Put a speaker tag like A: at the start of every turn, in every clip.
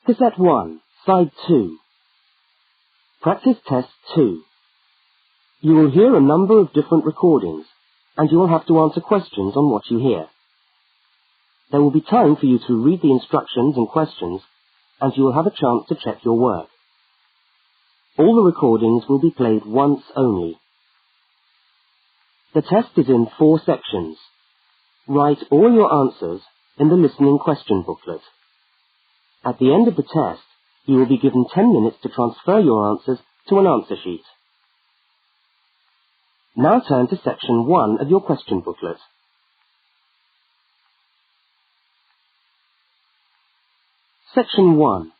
A: Cassette 1, Side 2. Practice Test 2. You will hear a number of different recordings, and you will have to answer questions on what you hear. There will be time for you to read the instructions and questions, and you will have a chance to check your work. All the recordings will be played once only. The test is in 4 sections. Write all your answers in the listening question booklet. At the end of the test, you will be given 10 minutes to transfer your answers to an answer sheet. Now turn to section 1 of your question booklet. Section 1.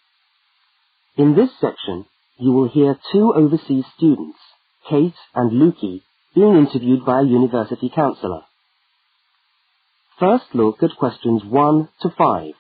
A: In this section, you will hear 2 overseas students, Kate and Lukey, being interviewed by a university counsellor. First look at questions 1 to 5.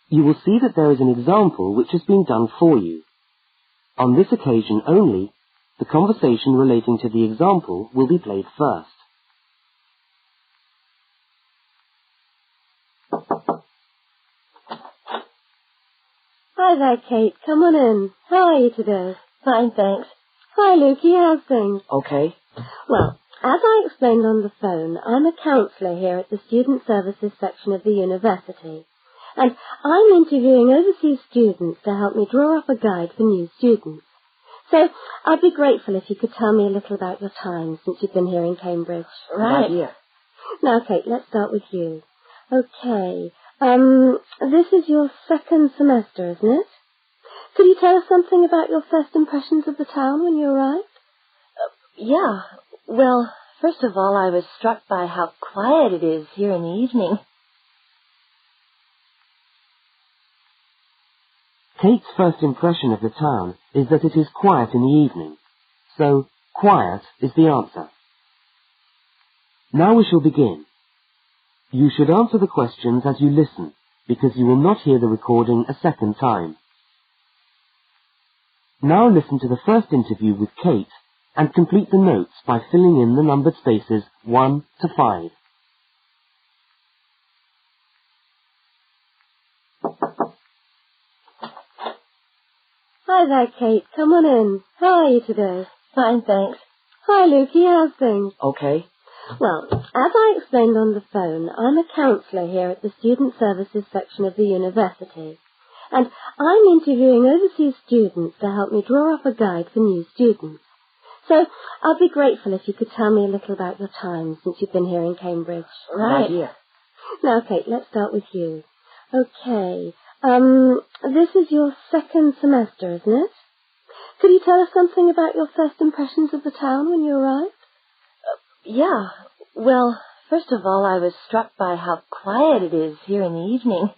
A: You will see that there is an example which has been done for you. On this occasion only, the conversation relating to the example will be played first.
B: Hi there, Kate. Come on in. How are you today?
C: Fine, thanks.
B: Hi, Lukey. How's things?
A: Okay.
B: Well, as I explained on the phone, I'm a counsellor here at the Student Services section of the university. And I'm interviewing overseas students to help me draw up a guide for new students. So I'd be grateful if you could tell me a little about your time since you've been here in Cambridge.
C: Right.
A: Good idea.
B: Now, Kate, let's start with you. Okay. This is your 2nd semester, isn't it? Could you tell us something about your first impressions of the town when you arrived?
C: Yeah. Well, first of all, I was struck by how quiet it is here in the evening.
A: Kate's first impression of the town is that it is quiet in the evening, so quiet is the answer. Now we shall begin. You should answer the questions as you listen, because you will not hear the recording a second time. Now listen to the first interview with Kate and complete the notes by filling in the numbered spaces 1 to 5.
B: Hi there, Kate. Come on in. How are you today?
C: Fine, thanks.
B: Hi, Lukey. How's things?
A: Okay.
B: Well, as I explained on the phone, I'm a counsellor here at the Student Services section of the university. And I'm interviewing overseas students to help me draw up a guide for new students. So I'd be grateful if you could tell me a little about your time since you've been here in Cambridge.
C: Right.
A: Good idea.
B: Now, Kate, let's start with you. Okay. This is your 2nd semester, isn't it? Could you tell us something about your first impressions of the town when you arrived?
C: Yeah. Well, first of all, I was struck by how quiet it is here in the evening.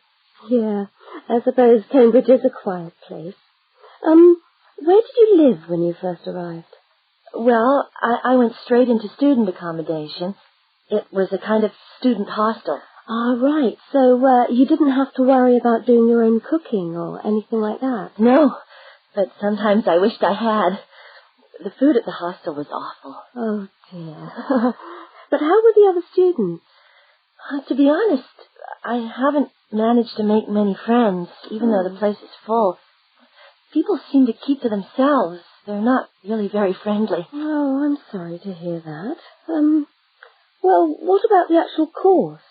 B: Yeah, I suppose Cambridge is a quiet place. Where did you live when you first arrived?
C: Well, I went straight into student accommodation. It was a kind of student hostel.
B: Ah, right. So, you didn't have to worry about doing your own cooking or anything like that?
C: No, but sometimes I wished I had. The food at the hostel was awful.
B: Oh, dear. But how were the other students?
C: To be honest, I haven't managed to make many friends, even though the place is full. People seem to keep to themselves. They're not really very friendly.
B: Oh, I'm sorry to hear that. Well, what about the actual course?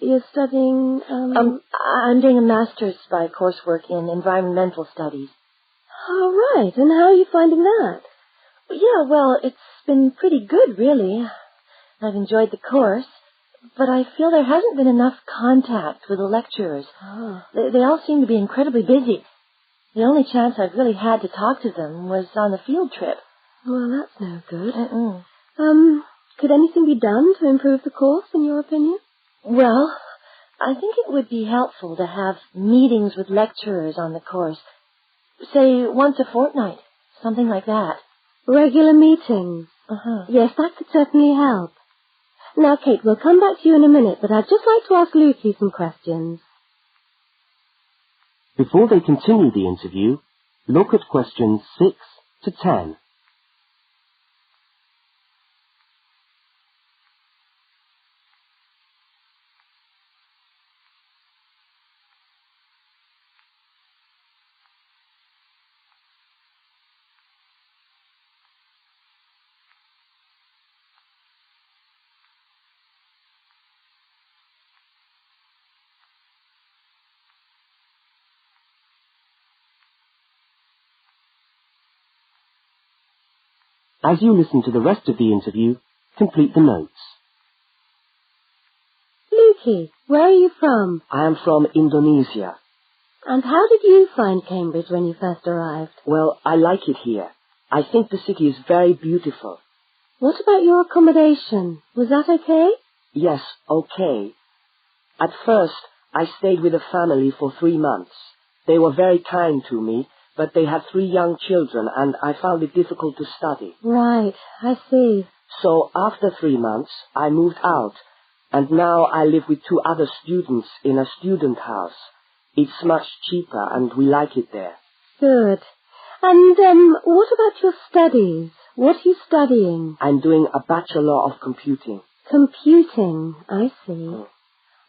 B: You're studying,
C: I'm doing a master's by coursework in environmental studies.
B: Oh, right. And how are you finding that?
C: Yeah, well, it's been pretty good, really. I've enjoyed the course, but I feel there hasn't been enough contact with the lecturers.
B: Oh.
C: They all seem to be incredibly busy. The only chance I've really had to talk to them was on the field trip.
B: Well, that's no good.
C: Mm-mm.
B: Could anything be done to improve the course, in your opinion?
C: Well, I think it would be helpful to have meetings with lecturers on the course. say once a fortnight, something like that.
B: Regular meetings.
C: Uh-huh.
B: Yes, that could certainly help. Now, Kate, we'll come back to you in a minute, but I'd just like to ask Lukey some questions.
A: Before they continue the interview, look at questions 6 to 10. As you listen to the rest of the interview, complete the notes.
B: Lukey, where are you from?
D: I am from Indonesia.
B: And how did you find Cambridge when you first arrived?
D: Well, I like it here. I think the city is very beautiful.
B: What about your accommodation? Was that okay?
D: Yes, okay. At first, I stayed with a family for 3 months. They were very kind to me, but they had 3 young children and I found it difficult to study.
B: Right, I see.
D: So after 3 months, I moved out, and now I live with 2 other students in a student house. It's much cheaper and we like it there.
B: Good. And, what about your studies? What are you studying?
D: I'm doing a Bachelor of Computing.
B: Computing, I see.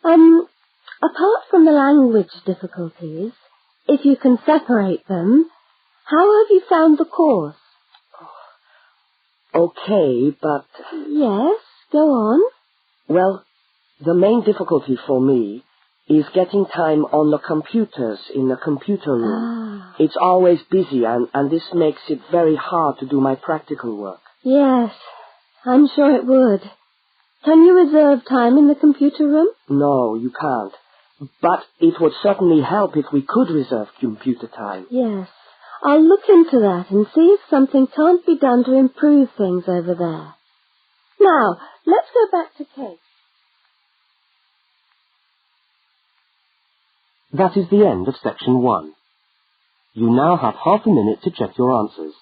B: Apart from the language difficulties, if you can separate them, how have you found the course?
D: Okay, but...
B: Yes, go on.
D: Well, the main difficulty for me is getting time on the computers in the computer room. It's always busy and this makes it very hard to do my practical work.
B: Yes, I'm sure it would. Can you reserve time in the computer room?
D: No, you can't. But it would certainly help if we could reserve computer time.
B: Yes, I'll look into that and see if something can't be done to improve things over there. Now, let's go back to Kate.
A: That is the end of section 1. You now have half a minute to check your answers.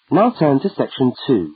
A: Now turn to section 2.